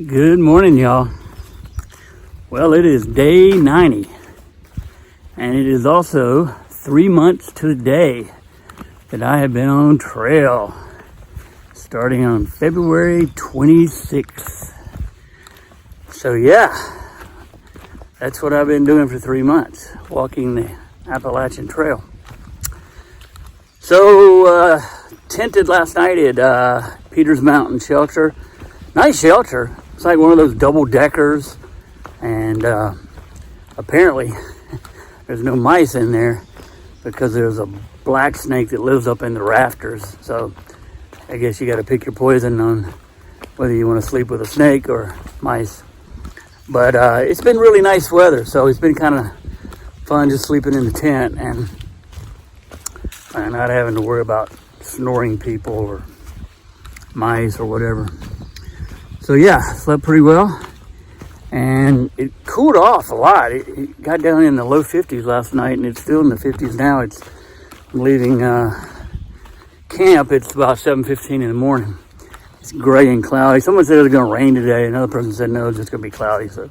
Good morning, y'all. Well, it is day 90, and it is also 3 months to the day that I have been on trail, starting on February 26th. So yeah, that's what I've been doing for 3 months, walking the Appalachian Trail. So, tented last night at Peters Mountain Shelter. Nice shelter. It's like one of those double deckers, and apparently there's no mice in there because there's a black snake that lives up in the rafters. So I guess you got to pick your poison on whether you want to sleep with a snake or mice. But it's been really nice weather, so it's been kind of fun just sleeping in the tent and not having to worry about snoring people or mice or whatever. So yeah, slept pretty well, and it cooled off a lot. It got down in the low 50s last night, and it's still in the 50s now. It's leaving camp. It's about 7:15 in the morning. It's gray and cloudy. Someone said it was going to rain today. Another person said no, it's just going to be cloudy. So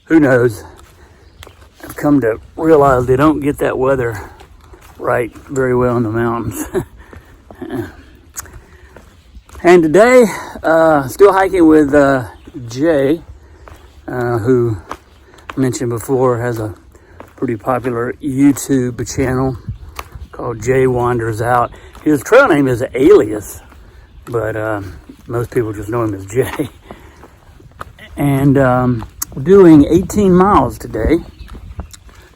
who knows? I've come to realize they don't get that weather right very well in the mountains. And today, still hiking with Jay, who I mentioned before has a pretty popular YouTube channel called Jay Wanders Out. His trail name is Alias, but most people just know him as Jay. And we're doing 18 miles today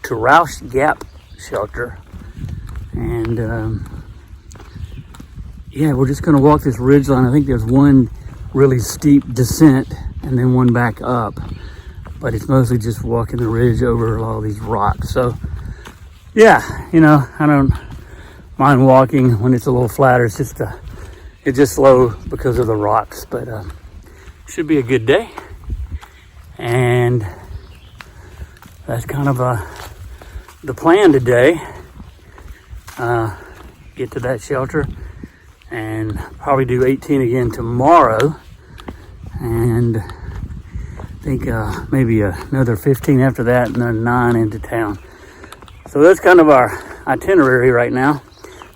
to Rouse Gap Shelter. And yeah, we're just going to walk this ridge line. I think there's one really steep descent and then one back up. But it's mostly just walking the ridge over all these rocks. So, yeah, you know, I don't mind walking when it's a little flatter. It's just slow because of the rocks. But should be a good day. And that's kind of the plan today. Get to that shelter and probably do 18 again tomorrow, and I think maybe another 15 after that, and then 9 into town. So that's kind of our itinerary right now.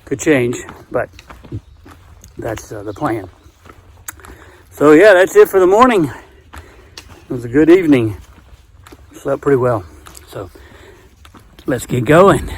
Could change, but that's the plan. So yeah, that's it for the morning. It was a good evening. Slept pretty well. So let's get going.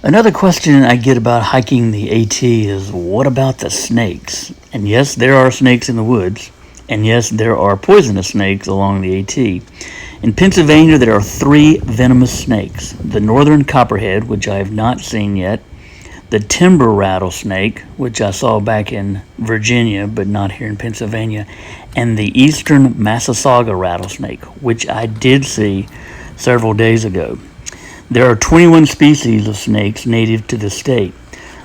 Another question I get about hiking the AT is, what about the snakes? And yes, there are snakes in the woods. And yes, there are poisonous snakes along the AT. In Pennsylvania, there are 3 venomous snakes. The northern copperhead, which I have not seen yet. The timber rattlesnake, which I saw back in Virginia, but not here in Pennsylvania. And the eastern Massasauga rattlesnake, which I did see several days ago. There are 21 species of snakes native to the state,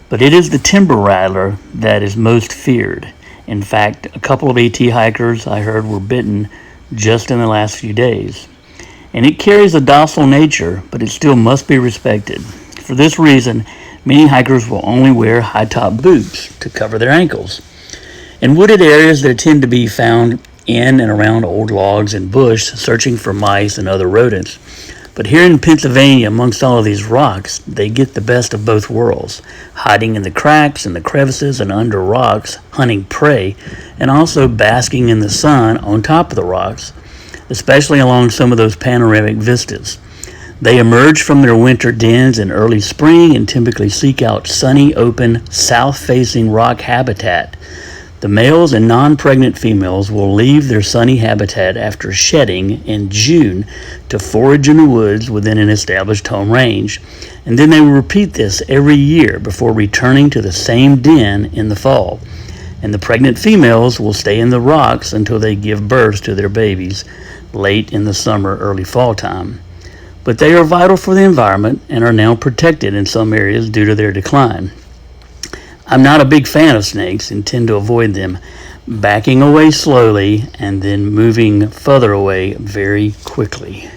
but it is the timber rattler that is most feared. In fact, a couple of AT hikers I heard were bitten just in the last few days. And it carries a docile nature, but it still must be respected. For this reason, many hikers will only wear high-top boots to cover their ankles. In wooded areas, they tend to be found in and around old logs and bush, searching for mice and other rodents. But here in Pennsylvania, amongst all of these rocks, they get the best of both worlds, hiding in the cracks and the crevices and under rocks, hunting prey, and also basking in the sun on top of the rocks, especially along some of those panoramic vistas. They emerge from their winter dens in early spring and typically seek out sunny, open, south-facing rock habitat. The males and non-pregnant females will leave their sunny habitat after shedding in June to forage in the woods within an established home range, and then they will repeat this every year before returning to the same den in the fall. And the pregnant females will stay in the rocks until they give birth to their babies late in the summer, early fall time. But they are vital for the environment and are now protected in some areas due to their decline. I'm not a big fan of snakes and tend to avoid them, backing away slowly and then moving further away very quickly.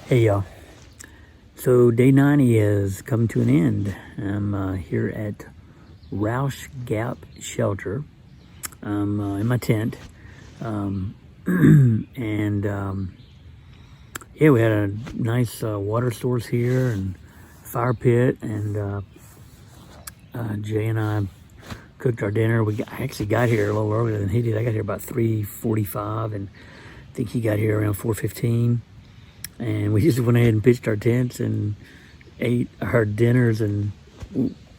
Hey y'all. So day 90 has come to an end. I'm here at Roush Gap Shelter. I'm in my tent. And yeah, we had a nice water source here and fire pit, and Jay and I cooked our dinner. I actually got here a little earlier than he did. I got here about 3:45, and I think he got here around 4:15. And we just went ahead and pitched our tents and ate our dinners, and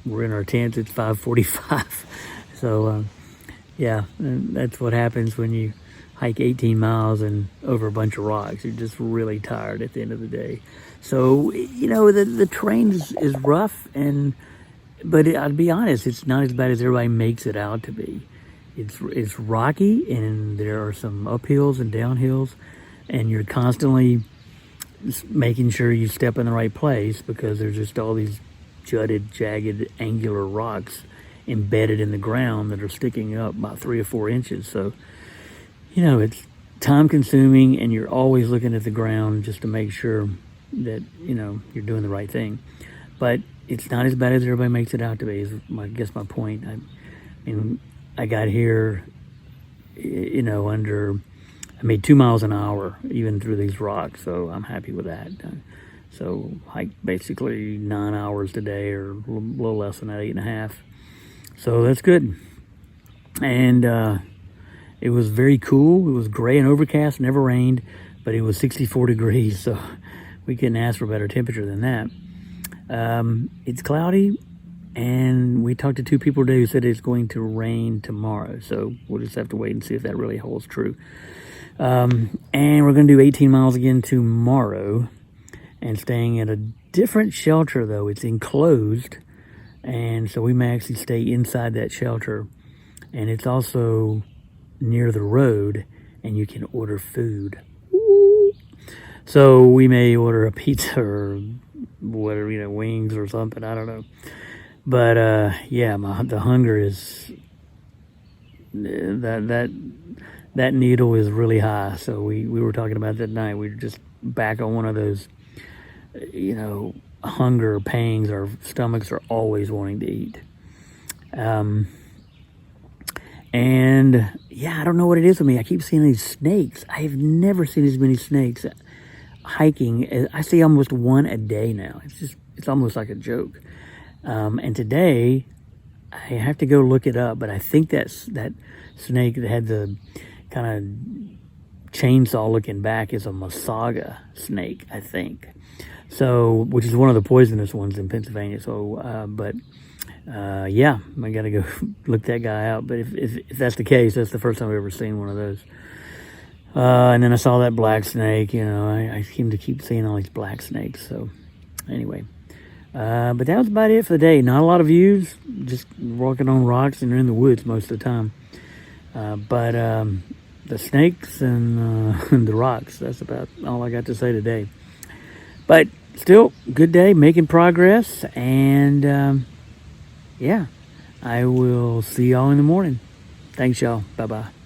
we're in our tents. It's 5:45. So yeah, and that's what happens when you hike 18 miles and over a bunch of rocks. You're just really tired at the end of the day. So, you know, the terrain is rough, but I'll be honest, it's not as bad as everybody makes it out to be. It's rocky, and there are some uphills and downhills, and you're constantly making sure you step in the right place, because there's just all these jutted, jagged, angular rocks embedded in the ground that are sticking up about 3 or 4 inches. So, you know, it's time consuming, and you're always looking at the ground just to make sure that, you know, you're doing the right thing. But it's not as bad as everybody makes it out to be, is I guess my point. I mean, I got here, you know, I made 2 miles an hour even through these rocks, so I'm happy with that. So hiked basically 9 hours today, or a little less than that, 8.5. So that's good. And it was very cool. It was gray and overcast, never rained, but it was 64 degrees, so we couldn't ask for a better temperature than that. It's cloudy, and we talked to 2 people today who said it's going to rain tomorrow, so we'll just have to wait and see if that really holds true. And we're going to do 18 miles again tomorrow, and staying at a different shelter, though. It's enclosed, and so we may actually stay inside that shelter. And it's also near the road, and you can order food. So we may order a pizza or whatever, you know, wings or something. I don't know. But yeah, the hunger is that needle is really high. So we were talking about that night. We were just back on one of those, you know, hunger pangs. Our stomachs are always wanting to eat. And yeah, I don't know what it is with me. I keep seeing these snakes. I have never seen as many snakes hiking. I see almost one a day now. It's almost like a joke. And today I have to go look it up, but I think that snake that had the kind of chainsaw looking back is a Masaga snake, I think. So, which is one of the poisonous ones in Pennsylvania. So, yeah, I got to go look that guy out. But if that's the case, that's the first time I've ever seen one of those. And then I saw that black snake. You know, I seem to keep seeing all these black snakes. So, anyway. But that was about it for the day. Not a lot of views, just walking on rocks, and in the woods most of the time. But the snakes and the rocks, that's about all I got to say today. But still, good day, making progress. And yeah, I will see y'all in the morning. Thanks, y'all. Bye-bye.